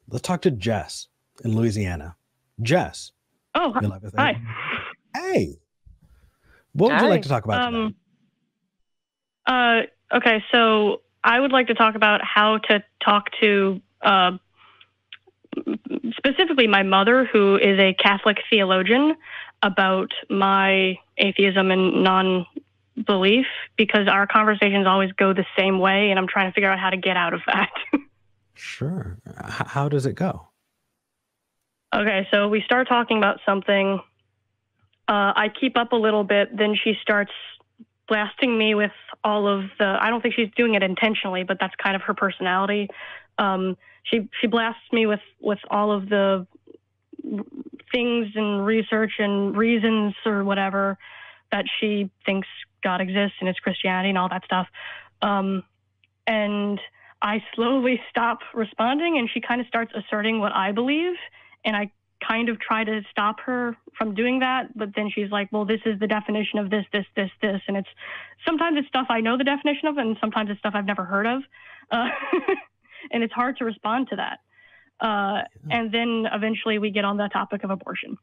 Let's talk to Jess in Louisiana. Jess, Oh, you're live with hi. Hey, what would you like Hi. to talk about today? Okay, so I would like to talk about how to talk to specifically my mother, who is a Catholic theologian, about my atheism and non-belief, because our conversations always go the same way, and I'm trying to figure out how to get out of that. Sure. How does it go? Okay, so we start talking about something. I keep up a little bit, then she starts blasting me with all of the, I don't think she's doing it intentionally, but that's kind of her personality. She blasts me with all of the things and research and reasons or whatever that she thinks God exists and it's Christianity and all that stuff. And I slowly stop responding, and she kind of starts asserting what I believe, and I kind of try to stop her from doing that, but then she's like, well, this is the definition of this, and it's sometimes it's stuff I know the definition of, and sometimes it's stuff I've never heard of, and it's hard to respond to that. And then eventually we get on the topic of abortion.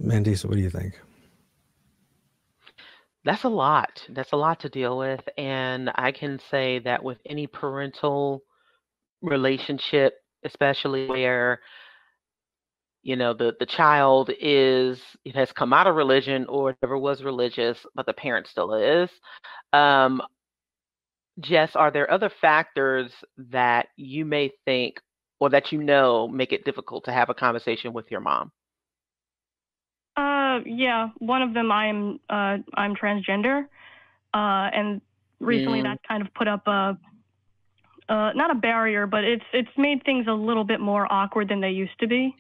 Mandisa, what do you think? That's a lot. That's a lot to deal with. And I can say that with any parental relationship, especially where, the child it has come out of religion or never was religious, but the parent still is. Jess, are there other factors that you may think or that make it difficult to have a conversation with your mom? Yeah, one of them I'm transgender, and recently that kind of put up a not a barrier, but it's made things a little bit more awkward than they used to be.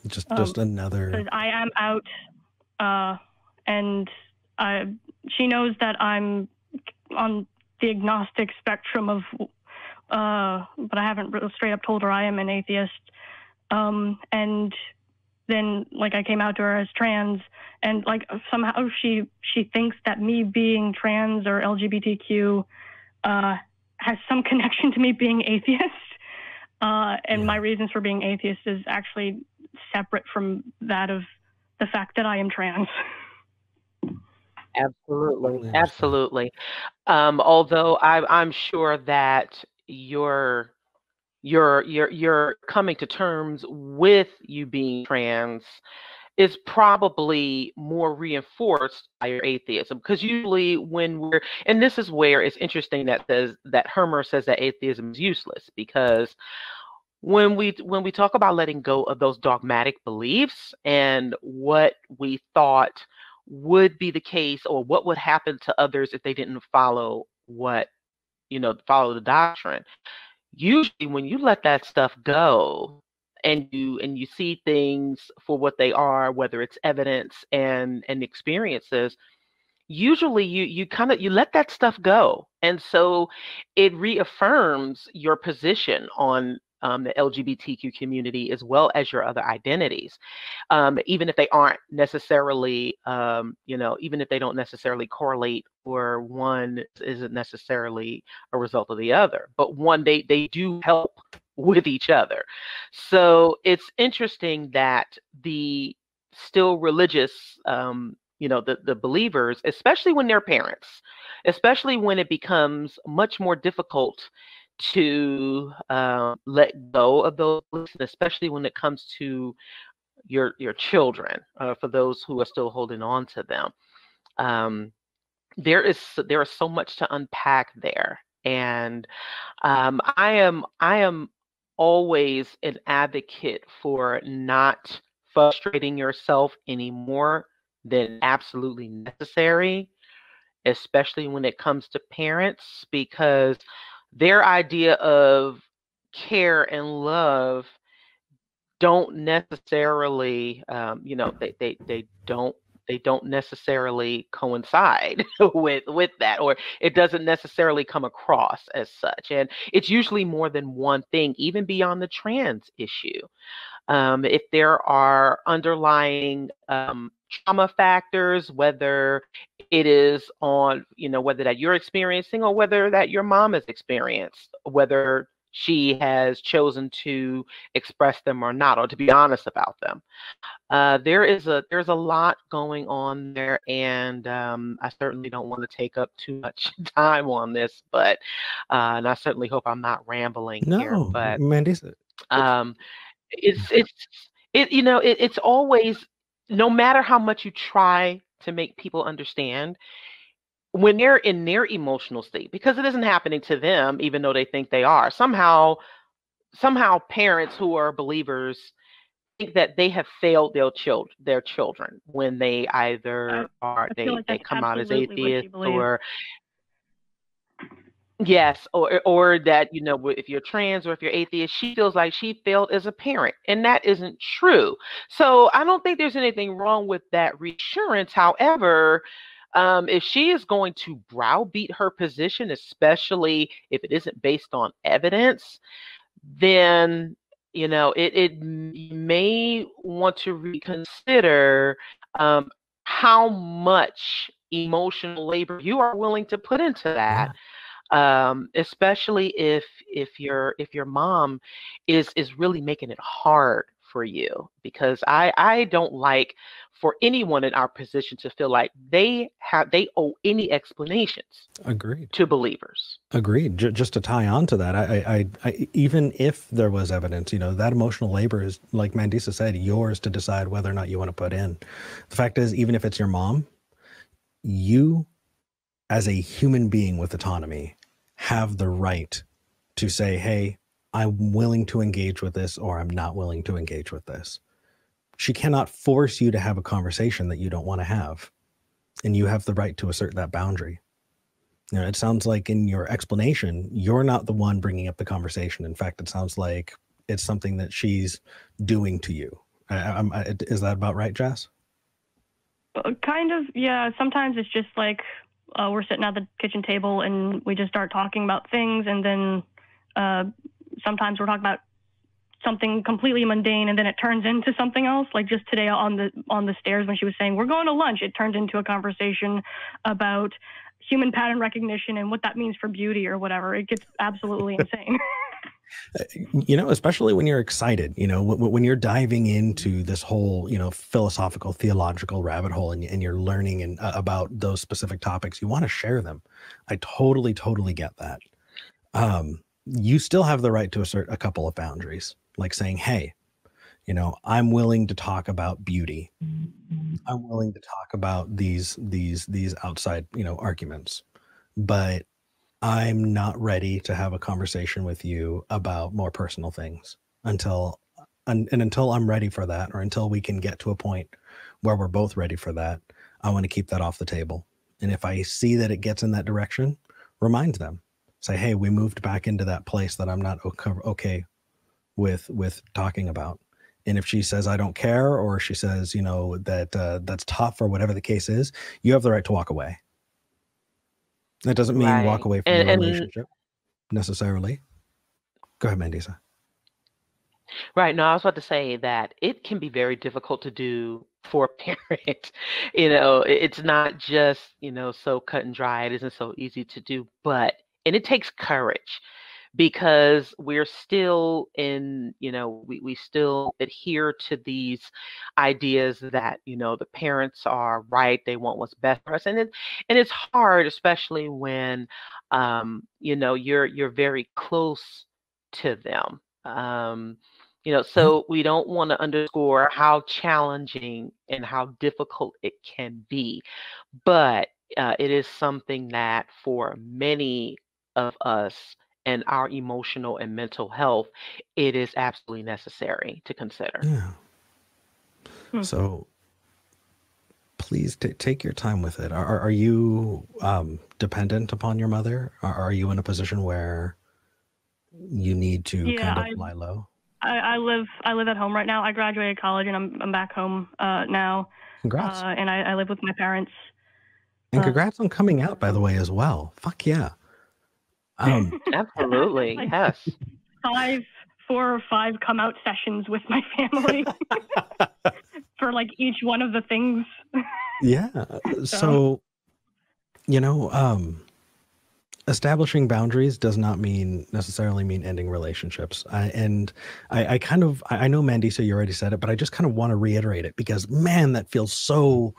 Just another. Because I am out, and she knows that I'm on the agnostic spectrum of, but I haven't straight up told her I am an atheist. And then I came out to her as trans, and somehow she thinks that me being trans or LGBTQ has some connection to me being atheist. And my reasons for being atheist is actually separate from that of the fact that I am trans. Absolutely. Although I'm sure that you're coming to terms with you being trans is probably more reinforced by your atheism, because usually and this is where it's interesting that Hermer says that atheism is useless, because when we talk about letting go of those dogmatic beliefs and what we thought would be the case or what would happen to others if they didn't follow follow the doctrine, usually when you let that stuff go and you see things for what they are, whether it's evidence and experiences, usually you let that stuff go, and so it reaffirms your position on the LGBTQ community as well as your other identities, even if they aren't necessarily, even if they don't necessarily correlate, or one isn't necessarily a result of the other, but one they do help with each other. So it's interesting that the still religious, the believers, especially when they're parents, especially when it becomes much more difficult to let go of those beliefs, and especially when it comes to your children, for those who are still holding on to them. There is so much to unpack there, and I am always an advocate for not frustrating yourself any more than absolutely necessary, especially when it comes to parents, because their idea of care and love don't necessarily, they don't necessarily coincide with that, or it doesn't necessarily come across as such. And it's usually more than one thing, even beyond the trans issue. If there are underlying trauma factors, whether It is on, whether that you're experiencing or whether that your mom has experienced, whether she has chosen to express them or not, or to be honest about them. There's a lot going on there, and I certainly don't want to take up too much time on this, but and I certainly hope I'm not rambling here. No, But Mandy, um, it's always, no matter how much you try to make people understand, when they're in their emotional state, because it isn't happening to them, even though they think they are. Somehow parents who are believers think that they have failed their children when they either I feel like they that's come out as absolutely what she atheists, believes. or yes, or that, if you're trans or if you're atheist, she feels like she failed as a parent, and that isn't true. So I don't think there's anything wrong with that reassurance. However, if she is going to browbeat her position, especially if it isn't based on evidence, then you may want to reconsider how much emotional labor you are willing to put into that. Especially if your mom is really making it hard for you, because I don't like for anyone in our position to feel like they owe any explanations Agreed. to believers. Agreed. Just to tie on to that, I even if there was evidence, that emotional labor is, like Mandisa said, yours to decide whether or not you want to put in. The fact is, even if it's your mom, you, as a human being with autonomy, have the right to say, hey, I'm willing to engage with this, or I'm not willing to engage with this. She cannot force you to have a conversation that you don't want to have. And you have the right to assert that boundary. It sounds like in your explanation, you're not the one bringing up the conversation. In fact, it sounds like it's something that she's doing to you. Is that about right, Jess? Kind of, yeah. Sometimes it's just like we're sitting at the kitchen table and we just start talking about things, and then sometimes we're talking about something completely mundane, and then it turns into something else. Like just today on the stairs when she was saying we're going to lunch, it turned into a conversation about human pattern recognition and what that means for beauty or whatever. It gets absolutely insane. Especially when you're excited, when you're diving into this whole, philosophical, theological rabbit hole, and you're learning about those specific topics, you want to share them. I totally get that. You still have the right to assert a couple of boundaries, like saying, hey, I'm willing to talk about beauty. I'm willing to talk about these outside, arguments, but I'm not ready to have a conversation with you about more personal things until I'm ready for that, or until we can get to a point where we're both ready for that. I want to keep that off the table. And if I see that it gets in that direction, remind them. Say, hey, we moved back into that place that I'm not okay with talking about. And if she says, I don't care, or she says, that that's tough, or whatever the case is, you have the right to walk away. That doesn't mean walk away from the relationship necessarily. Go ahead, Mandisa. Right. No, I was about to say that it can be very difficult to do for a parent. It's not just, so cut and dry. It isn't so easy to do, and it takes courage, because we're still in, we still adhere to these ideas that, the parents are right. They want what's best for us. And it's hard, especially when, you're very close to them. So we don't want to underscore how challenging and how difficult it can be. But it is something that for many of us and our emotional and mental health, it is absolutely necessary to consider. Yeah. So please take your time with it. Are you dependent upon your mother? Are you in a position where you need to kind of lie low? I live at home right now. I graduated college and I'm back home now. Congrats. And I live with my parents. And congrats on coming out, by the way, as well. Fuck yeah. Absolutely. Yes. 4 or 5 come out sessions with my family for like each one of the things. Yeah. So You know, establishing boundaries does not mean necessarily mean ending relationships. I kind of, I know Mandisa, you already said it, but I just kind of want to reiterate it because man, that feels so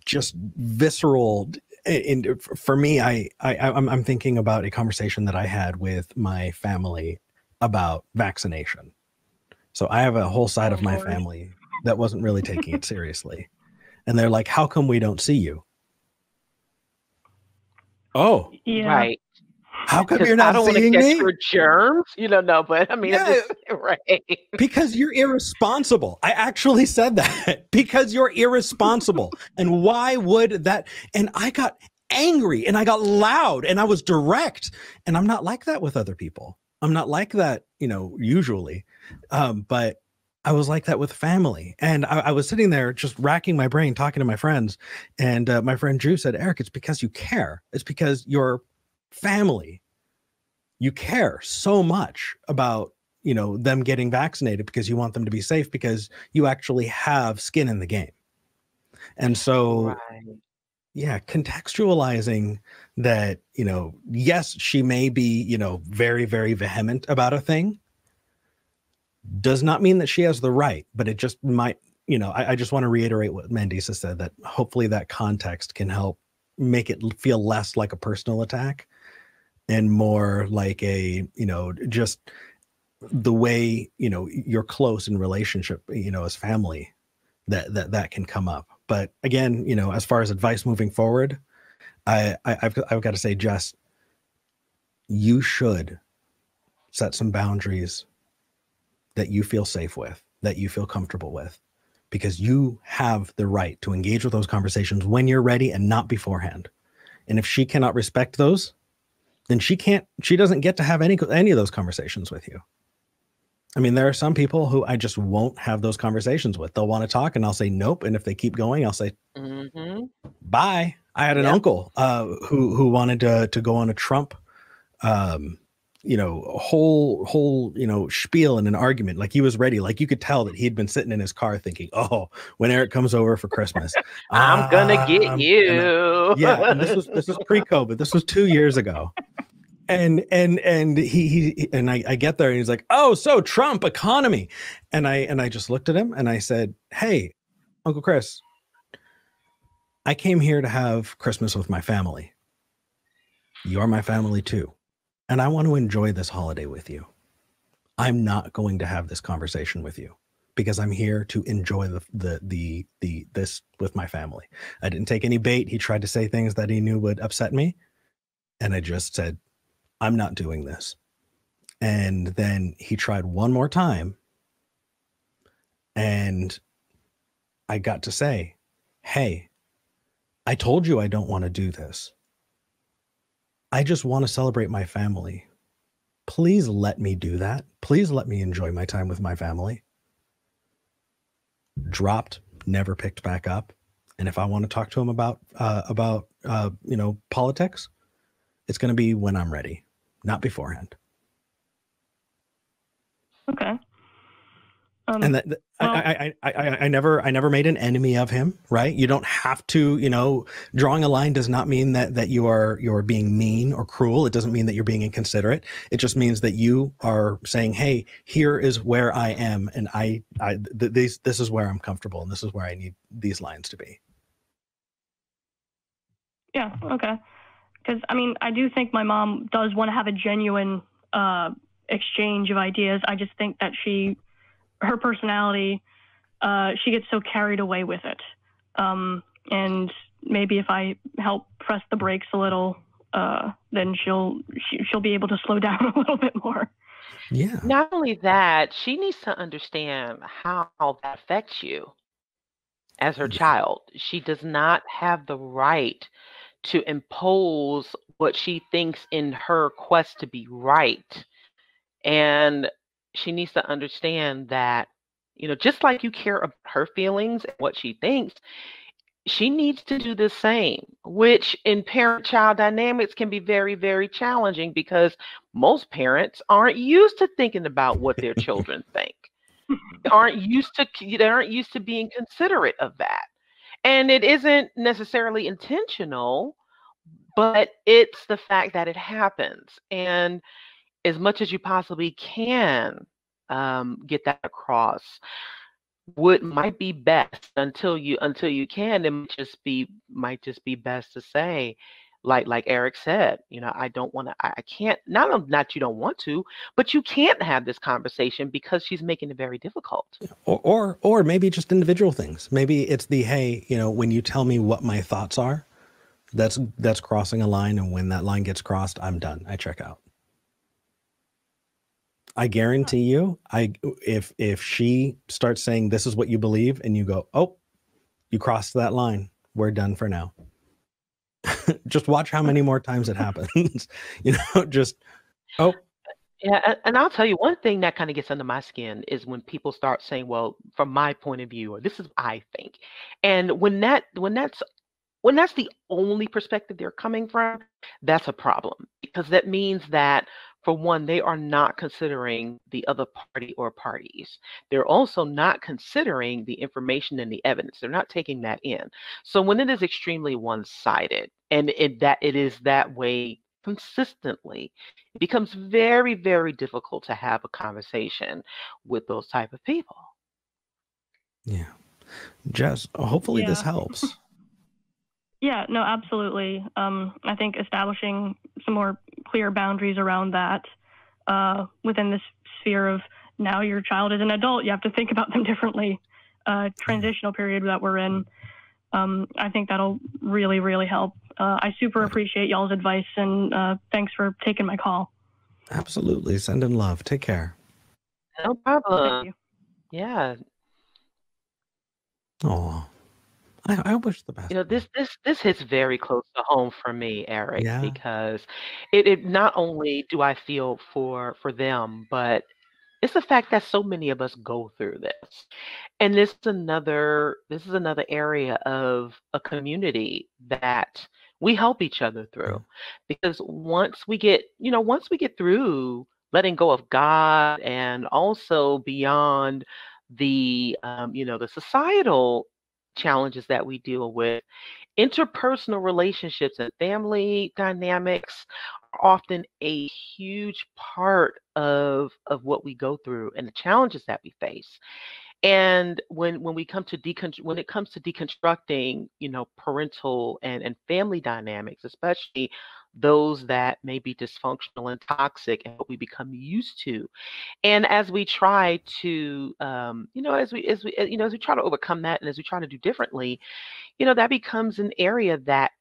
just visceral. And for me, I'm thinking about a conversation that I had with my family about vaccination. So I have a whole side Oh, of my Lord. family that wasn't really taking it seriously. And they're like, how come we don't see you? Oh, Yeah. Right. how come Because you're I not don't want to seeing catch me? your germs. No, but I mean, I'm Yeah, just right. because you're irresponsible. I actually said that because you're irresponsible. And why would that? And I got angry and I got loud and I was direct. And I'm not like that with other people. I'm not like that, usually. But I was like that with family. And I was sitting there just racking my brain, talking to my friends. And my friend Drew said, Eric, it's because you care. It's because you're family. You care so much about them getting vaccinated because you want them to be safe because you actually have skin in the game. And so Right. yeah, contextualizing that, yes, she may be, very, very vehement about a thing does not mean that she has the right, but it just might, I just want to reiterate what Mandisa said, that hopefully that context can help make it feel less like a personal attack and more like a, just the way, you're close in relationship, as family, that can come up. But again, as far as advice moving forward, I've got to say, Jess, you should set some boundaries that you feel safe with, that you feel comfortable with, because you have the right to engage with those conversations when you're ready and not beforehand. And if she cannot respect those, then she doesn't get to have any of those conversations with you. I mean, there are some people who I just won't have those conversations with. They'll want to talk and I'll say nope. And if they keep going, I'll say Mm-hmm. bye. I had an Yep. uncle who wanted to go on a Trump whole spiel in an argument. Like he was ready. Like you could tell that he'd been sitting in his car thinking, oh, when Eric comes over for Christmas, I'm gonna get and you. yeah. And this was pre-COVID. This was 2 years ago. And he and I get there and he's like, oh, so Trump economy. And I just looked at him and I said, hey, Uncle Chris, I came here to have Christmas with my family. You're my family too. And I want to enjoy this holiday with you. I'm not going to have this conversation with you because I'm here to enjoy this with my family. I didn't take any bait. He tried to say things that he knew would upset me. And I just said, I'm not doing this. And then he tried one more time. And I got to say, hey, I told you I don't want to do this. I just want to celebrate my family. Please let me do that. Please let me enjoy my time with my family. Dropped, never picked back up. And if I want to talk to him about politics, it's going to be when I'm ready, not beforehand. Okay. And that I never made an enemy of him, right? You don't have to, drawing a line does not mean that you're being mean or cruel. It doesn't mean that you're being inconsiderate. It just means that you are saying, hey, here is where I am, and this is where I'm comfortable, and this is where I need these lines to be. Yeah. Okay. Because I mean, I do think my mom does want to have a genuine exchange of ideas. I just think that her personality, she gets so carried away with it. And maybe if I help press the brakes a little, then she'll be able to slow down a little bit more. Yeah. Not only that, she needs to understand how that affects you as her child. She does not have the right to impose what she thinks in her quest to be right. And she needs to understand that, just like you care about her feelings and what she thinks, she needs to do the same, which in parent-child dynamics can be very, very challenging because most parents aren't used to thinking about what their children think. They aren't used to being considerate of that. And it isn't necessarily intentional. but it's the fact that it happens. And as much as you possibly can get that across, what might be best until you can, it might just be best to say, like Eric said, I don't want to, I can't, not you don't want to, but you can't have this conversation because she's making it very difficult. Or maybe just individual things. Maybe it's the, hey, when you tell me what my thoughts are, that's crossing a line, and when that line gets crossed, I'm done. I check out. I guarantee you, if she starts saying this is what you believe, and you go, oh, you crossed that line, we're done for now. Just watch how many more times it happens. Just, oh. Yeah, and I'll tell you one thing that kind of gets under my skin is when people start saying, well, from my point of view, or this is what I think. And when that's the only perspective they're coming from, that's a problem, because that means that, for one, they are not considering the other party or parties. They're also not considering the information and the evidence. They're not taking that in. So when it is extremely one-sided, and it is that way consistently, it becomes very, very difficult to have a conversation with those type of people. Yeah. Jess, hopefully this helps. Yeah, no, absolutely. I think establishing some more clear boundaries around that within this sphere of, now your child is an adult, you have to think about them differently. Transitional period that we're in. I think that'll really, really help. I super appreciate y'all's advice, and thanks for taking my call. Absolutely. Send in love. Take care. No problem. Thank you. Yeah. Oh, I wish the best. This hits very close to home for me, Eric, Yeah. because it not only do I feel for them, but it's the fact that so many of us go through this. And this is another area of a community that we help each other through. Because once we get through letting go of God, and also beyond the the societal challenges that we deal with, interpersonal relationships and family dynamics are often a huge part of what we go through and the challenges that we face. And when it comes to deconstructing, parental and family dynamics, especially those that may be dysfunctional and toxic, and what we become used to, and as we try to, as we try to overcome that, and as we try to do differently, that becomes an area that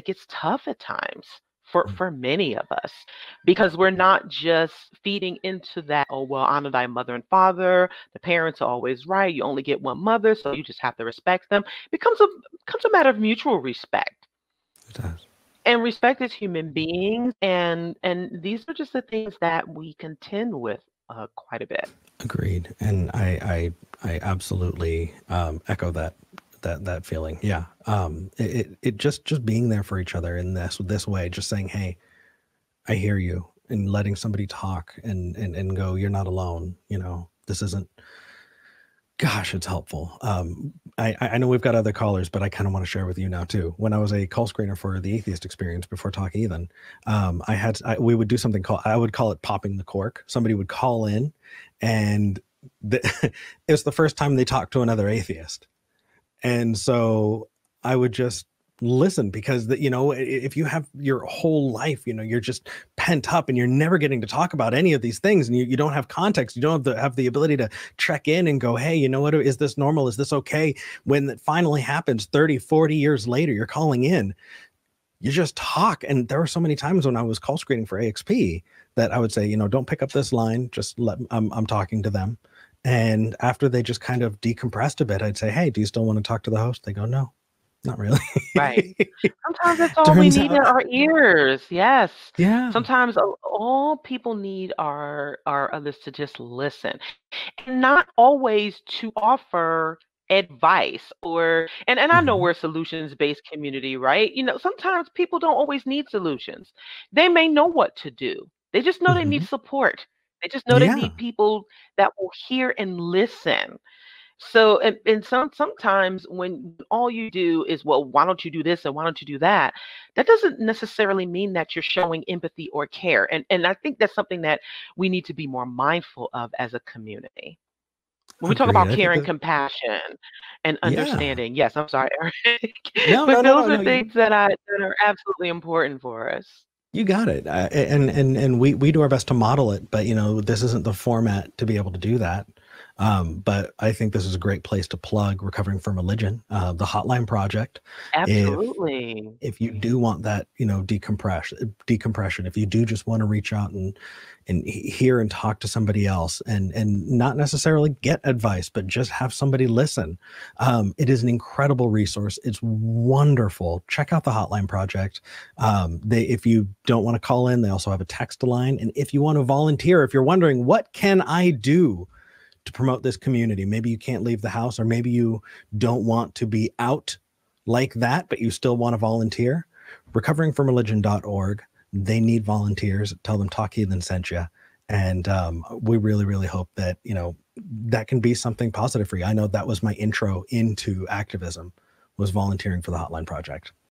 gets tough at times for many of us, because we're not just feeding into that, oh, well, honor thy mother and father, the parents are always right, you only get one mother, so you just have to respect them. It becomes a matter of mutual respect. It does. And respect as human beings, and these are just the things that we contend with quite a bit. Agreed. And I absolutely echo that feeling. Yeah. It just being there for each other in this way, just saying, hey, I hear you, and letting somebody talk and go, you're not alone. This isn't, gosh, it's helpful. I know we've got other callers, but I kind of want to share with you now too. When I was a call screener for the Atheist Experience before Talk Heathen, we would do something I would call it popping the cork. Somebody would call in, and it was the first time they talked to another atheist. And so I would just listen, because if you have your whole life, you're just pent up, and you're never getting to talk about any of these things, and you don't have context, you don't have the ability to check in and go, hey, you know what, is this normal, is this okay? When it finally happens 30, 40 years later, you're calling in, you just talk. And there were so many times when I was call screening for AXP that I would say, don't pick up this line, just I'm talking to them. And after they just kind of decompressed a bit, I'd say, hey, do you still want to talk to the host? They go, no, not really. Right. Sometimes that's all we need in our ears. Yes. Yeah. Sometimes all people need are others to just listen, and not always to offer advice and I know we're a solutions-based community, right? Sometimes people don't always need solutions. They may know what to do. They just know they need support. They just know they need people that will hear and listen. So, and sometimes when all you do is, well, why don't you do this and why don't you do that? That doesn't necessarily mean that you're showing empathy or care. And I think that's something that we need to be more mindful of as a community. When we talk Agreed. about I think care and that, compassion and yeah. understanding, yes, I'm sorry, Eric, No, no, but no, those no, are no. things that are absolutely important for us. You got it. And we do our best to model it, but this isn't the format to be able to do that. But I think this is a great place to plug Recovering from Religion, the Hotline Project. If Absolutely. if you do want that, decompression, if you do just want to reach out and hear and talk to somebody else and not necessarily get advice, but just have somebody listen, it is an incredible resource. It's wonderful. Check out the Hotline Project. If you don't want to call in, they also have a text line. And if you want to volunteer, if you're wondering, what can I do to promote this community? Maybe you can't leave the house, or maybe you don't want to be out like that, but you still want to volunteer. Recoveringfromreligion.org. They need volunteers. Tell them Talk Heathen sent you. And we really, really hope that, that can be something positive for you. I know that was my intro into activism, was volunteering for the Hotline Project.